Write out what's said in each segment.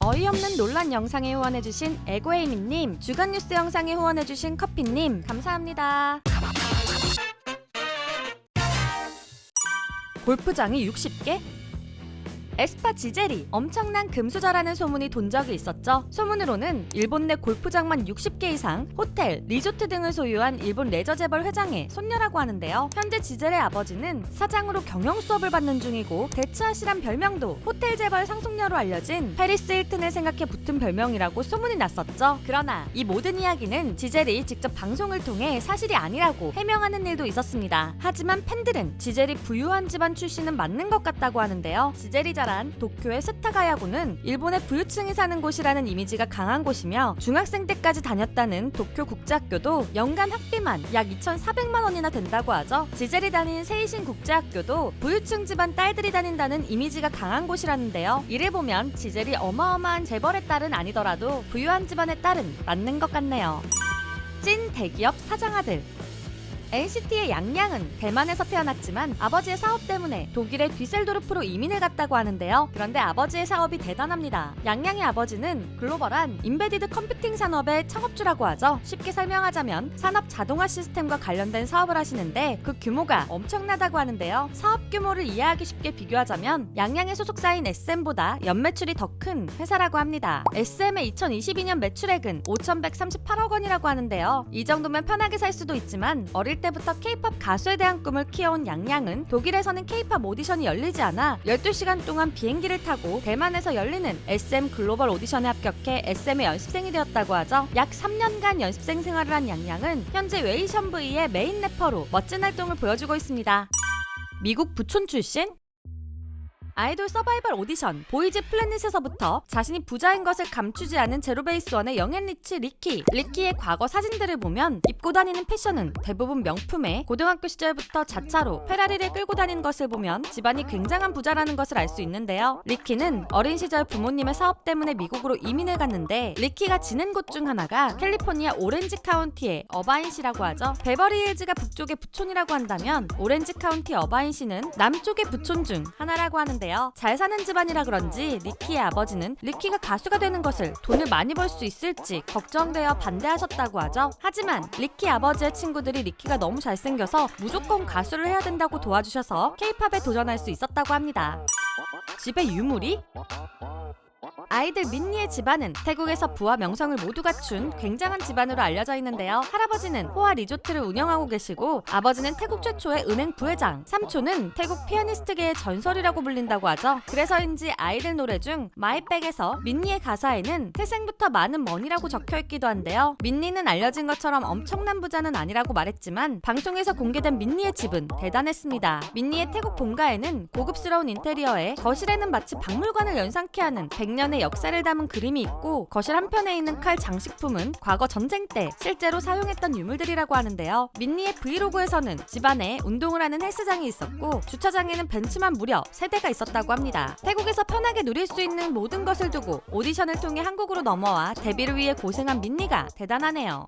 어이없는 논란 영상에 후원해주신 에고에이미님, 주간 뉴스 영상에 후원해주신 커피님, 감사합니다. 골프장이 60개? 에스파 지제리, 엄청난 금수저라는 소문이 돈 적이 있었죠. 소문으로는 일본 내 골프장만 60개 이상, 호텔, 리조트 등을 소유한 일본 레저 재벌 회장의 손녀라고 하는데요. 현재 지제리의 아버지는 사장으로 경영 수업을 받는 중이고 대츠아시란 별명도 호텔 재벌 상속녀로 알려진 페리스 힐튼을 생각해 붙은 별명이라고 소문이 났었죠. 그러나 이 모든 이야기는 지제리 직접 방송을 통해 사실이 아니라고 해명하는 일도 있었습니다. 하지만 팬들은 지제리 부유한 집안 출신은 맞는 것 같다고 하는데요. 지제리 도쿄의 스타가야구는 일본의 부유층이 사는 곳이라는 이미지가 강한 곳이며 중학생 때까지 다녔다는 도쿄 국제학교도 연간 학비만 약 2,400만 원이나 된다고 하죠. 지젤이 다닌 세이신 국제학교도 부유층 집안 딸들이 다닌다는 이미지가 강한 곳이라는데요. 이를 보면 지젤이 어마어마한 재벌의 딸은 아니더라도 부유한 집안의 딸은 맞는 것 같네요. 찐 대기업 사장아들. NCT의 양양은 대만에서 태어났지만 아버지의 사업 때문에 독일의 뒤셀도르프로 이민을 갔다고 하는데요. 그런데 아버지의 사업이 대단합니다. 양양의 아버지는 글로벌한 임베디드 컴퓨팅 산업의 창업주라고 하죠. 쉽게 설명하자면 산업 자동화 시스템과 관련된 사업을 하시는데 그 규모가 엄청나다고 하는데요. 사업 규모를 이해하기 쉽게 비교하자면 양양의 소속사인 SM보다 연매출이 더 큰 회사라고 합니다. SM의 2022년 매출액은 5,138억 원이라고 하는데요. 이 정도면 편하게 살 수도 있지만 어릴 때부터 K-팝 가수에 대한 꿈을 키워온 양양은 독일에서는 K-팝 오디션이 열리지 않아 12시간 동안 비행기를 타고 대만에서 열리는 SM 글로벌 오디션에 합격해 SM의 연습생이 되었다고 하죠. 약 3년간 연습생 생활을 한 양양은 현재 웨이션브이의 메인 래퍼로 멋진 활동을 보여주고 있습니다. 미국 부촌 출신? 아이돌 서바이벌 오디션 보이즈 플래닛에서부터 자신이 부자인 것을 감추지 않은 제로베이스원의 영앤리치 리키의 과거 사진들을 보면 입고 다니는 패션은 대부분 명품에 고등학교 시절부터 자차로 페라리를 끌고 다닌 것을 보면 집안이 굉장한 부자라는 것을 알 수 있는데요. 리키는 어린 시절 부모님의 사업 때문에 미국으로 이민을 갔는데 리키가 지낸 곳 중 하나가 캘리포니아 오렌지 카운티의 어바인시라고 하죠. 베버리힐즈가 북쪽의 부촌이라고 한다면 오렌지 카운티 어바인시는 남쪽의 부촌 중 하나라고 하는데 잘 사는 집안이라 그런지 리키의 아버지는 리키가 가수가 되는 것을 돈을 많이 벌 수 있을지 걱정되어 반대하셨다고 하죠. 하지만 리키 아버지의 친구들이 리키가 너무 잘생겨서 무조건 가수를 해야 된다고 도와주셔서 K-팝에 도전할 수 있었다고 합니다. 집에 유물이? 아이들 민니의 집안은 태국에서 부와 명성을 모두 갖춘 굉장한 집안으로 알려져 있는데요. 할아버지는 호화 리조트를 운영하고 계시고 아버지는 태국 최초의 은행 부회장, 삼촌은 태국 피아니스트계의 전설이라고 불린다고 하죠. 그래서인지 아이들 노래 중 마이백에서 민니의 가사에는 태생부터 많은 머니라고 적혀있기도 한데요. 민니는 알려진 것처럼 엄청난 부자는 아니라고 말했지만 방송에서 공개된 민니의 집은 대단했습니다. 민니의 태국 본가에는 고급스러운 인테리어에 거실에는 마치 박물관을 연상케 하는 100년의 역사를 담은 그림이 있고 거실 한편에 있는 칼 장식품은 과거 전쟁 때 실제로 사용했던 유물들이라고 하는데요. 민니의 브이로그에서는 집안에 운동을 하는 헬스장이 있었고 주차장에는 벤츠만 무려 3대가 있었다고 합니다. 태국에서 편하게 누릴 수 있는 모든 것을 두고 오디션을 통해 한국으로 넘어와 데뷔를 위해 고생한 민니가 대단하네요.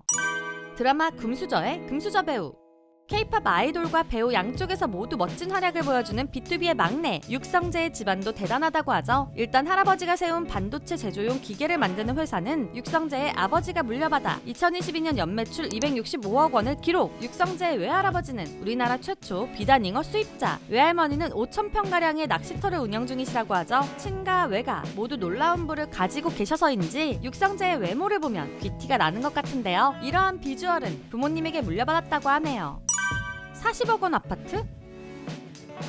드라마 금수저의 금수저 배우. K-팝 아이돌과 배우 양쪽에서 모두 멋진 활약을 보여주는 B2B의 막내 육성재의 집안도 대단하다고 하죠. 일단 할아버지가 세운 반도체 제조용 기계를 만드는 회사는 육성재의 아버지가 물려받아 2022년 연매출 265억 원을 기록. 육성재의 외할아버지는 우리나라 최초 비단잉어 수입자, 외할머니는 5,000평가량의 낚시터를 운영 중이시라고 하죠. 친가 외가 모두 놀라운 부를 가지고 계셔서인지 육성재의 외모를 보면 귀티가 나는 것 같은데요. 이러한 비주얼은 부모님에게 물려받았다고 하네요. 40억 원 아파트?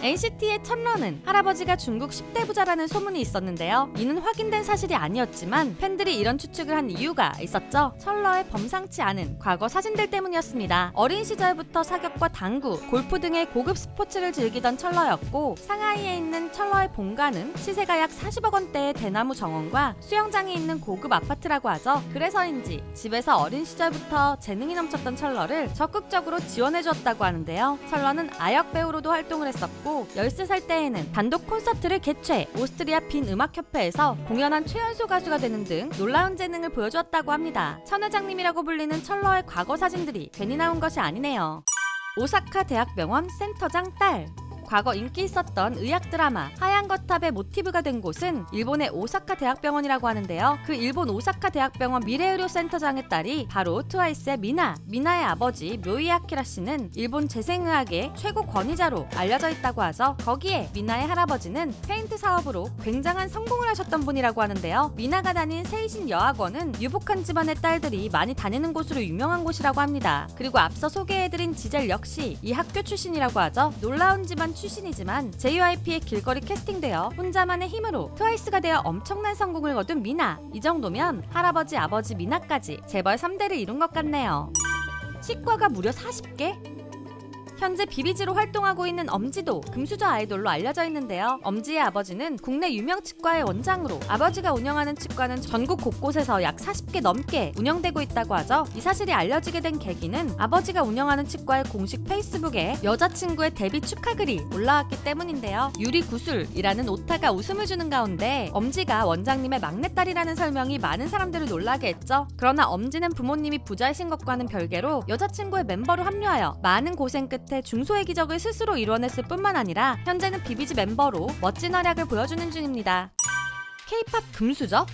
NCT의 천러는 할아버지가 중국 10대 부자라는 소문이 있었는데요. 이는 확인된 사실이 아니었지만 팬들이 이런 추측을 한 이유가 있었죠. 천러의 범상치 않은 과거 사진들 때문이었습니다. 어린 시절부터 사격과 당구, 골프 등의 고급 스포츠를 즐기던 천러였고 상하이에 있는 천러의 본가는 시세가 약 40억 원대의 대나무 정원과 수영장이 있는 고급 아파트라고 하죠. 그래서인지 집에서 어린 시절부터 재능이 넘쳤던 천러를 적극적으로 지원해주었다고 하는데요. 천러는 아역 배우로도 활동을 했었고 13살 때에는 단독 콘서트를 개최, 오스트리아 빈 음악협회에서 공연한 최연소 가수가 되는 등 놀라운 재능을 보여주었다고 합니다. 천 회장님이라고 불리는 천러의 과거 사진들이 괜히 나온 것이 아니네요. 오사카 대학병원 센터장 딸. 과거 인기 있었던 의학 드라마 하얀 거탑의 모티브가 된 곳은 일본의 오사카 대학병원이라고 하는데요. 그 일본 오사카 대학병원 미래의료센터장의 딸이 바로 트와이스의 미나의 아버지 묘이 아키라 씨는 일본 재생의학의 최고 권위자로 알려져 있다고 하죠. 거기에 미나의 할아버지는 페인트 사업으로 굉장한 성공을 하셨던 분이라고 하는데요. 미나가 다닌 세이신 여학원은 유복한 집안의 딸들이 많이 다니는 곳으로 유명한 곳이라고 합니다. 그리고 앞서 소개해드린 지젤 역시 이 학교 출신이라고 하죠. 놀라운 집안 출신이지만 JYP의 길거리 캐스팅되어 혼자만의 힘으로 트와이스가 되어 엄청난 성공을 거둔 미나. 이 정도면 할아버지 아버지 미나까지 재벌 3대를 이룬 것 같네요. 치과가 무려 40개? 현재 비비지로 활동하고 있는 엄지도 금수저 아이돌로 알려져 있는데요. 엄지의 아버지는 국내 유명 치과의 원장으로 아버지가 운영하는 치과는 전국 곳곳에서 약 40개 넘게 운영되고 있다고 하죠. 이 사실이 알려지게 된 계기는 아버지가 운영하는 치과의 공식 페이스북에 여자친구의 데뷔 축하 글이 올라왔기 때문인데요. 유리구슬이라는 오타가 웃음을 주는 가운데 엄지가 원장님의 막내딸이라는 설명이 많은 사람들을 놀라게 했죠. 그러나 엄지는 부모님이 부자이신 것과는 별개로 여자친구의 멤버로 합류하여 많은 고생 끝에 중소의 기적을 스스로 이뤄냈을 뿐만 아니라 현재는 비비지 멤버로 멋진 활약을 보여주는 중입니다. K-팝 금수저?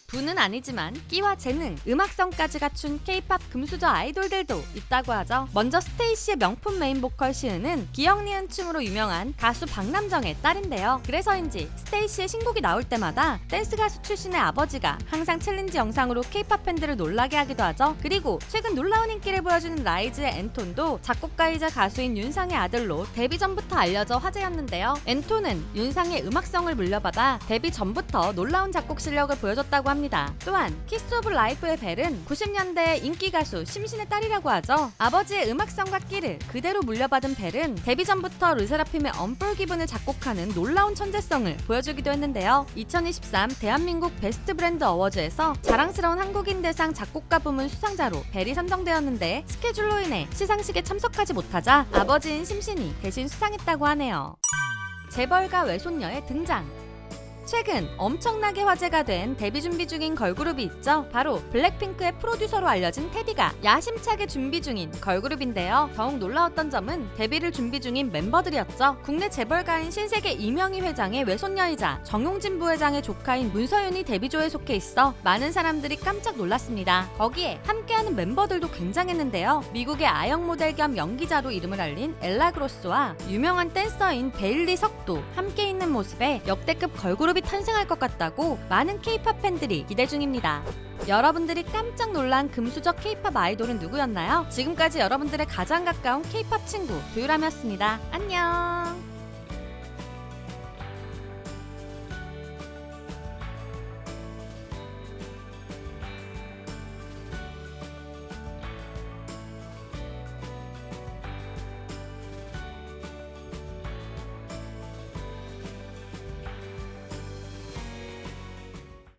부는 아니지만 끼와 재능, 음악성까지 갖춘 K-팝 금수저 아이돌들도 있다고 하죠. 먼저 스테이시의 명품 메인 보컬 시은은 기억 니은 춤으로 유명한 가수 박남정의 딸인데요. 그래서인지 스테이시의 신곡이 나올 때마다 댄스 가수 출신의 아버지가 항상 챌린지 영상으로 K-팝 팬들을 놀라게 하기도 하죠. 그리고 최근 놀라운 인기를 보여주는 라이즈의 엔톤도 작곡가이자 가수인 윤상의 아들로 데뷔 전부터 알려져 화제였는데요. 엔톤은 윤상의 음악성을 물려받아 데뷔 전부터 놀라운 작곡 실력을 보여줬다고 합니다. 또한 키스 오브 라이프의 벨은 90년대 인기 가수 심신의 딸이라고 하죠. 아버지의 음악성과 끼를 그대로 물려받은 벨은 데뷔 전부터 르세라핌의 언폴기븐을 작곡하는 놀라운 천재성을 보여주기도 했는데요. 2023 대한민국 베스트 브랜드 어워즈에서 자랑스러운 한국인 대상 작곡가 부문 수상자로 벨이 선정되었는데 스케줄로 인해 시상식에 참석하지 못하자 아버지인 심신이 대신 수상했다고 하네요. 재벌가 외손녀의 등장. 최근 엄청나게 화제가 된 데뷔 준비 중인 걸그룹이 있죠. 바로 블랙핑크의 프로듀서로 알려진 테디가 야심차게 준비 중인 걸그룹인데요. 더욱 놀라웠던 점은 데뷔를 준비 중인 멤버들이었죠. 국내 재벌가인 신세계 이명희 회장의 외손녀이자 정용진 부회장의 조카인 문서윤이 데뷔조에 속해 있어 많은 사람들이 깜짝 놀랐습니다. 거기에 함께하는 멤버들도 굉장했는데요. 미국의 아역 모델 겸 연기자로 이름을 알린 엘라 그로스와 유명한 댄서인 베일리 석도 함께 있는 모습에 역대급 걸그룹 탄생할 것 같다고 많은 K-팝 팬들이 기대 중입니다. 여러분들이 깜짝 놀란 금수저 K-팝 아이돌은 누구였나요? 지금까지 여러분들의 가장 가까운 K-팝 친구 도유람이었습니다. 안녕.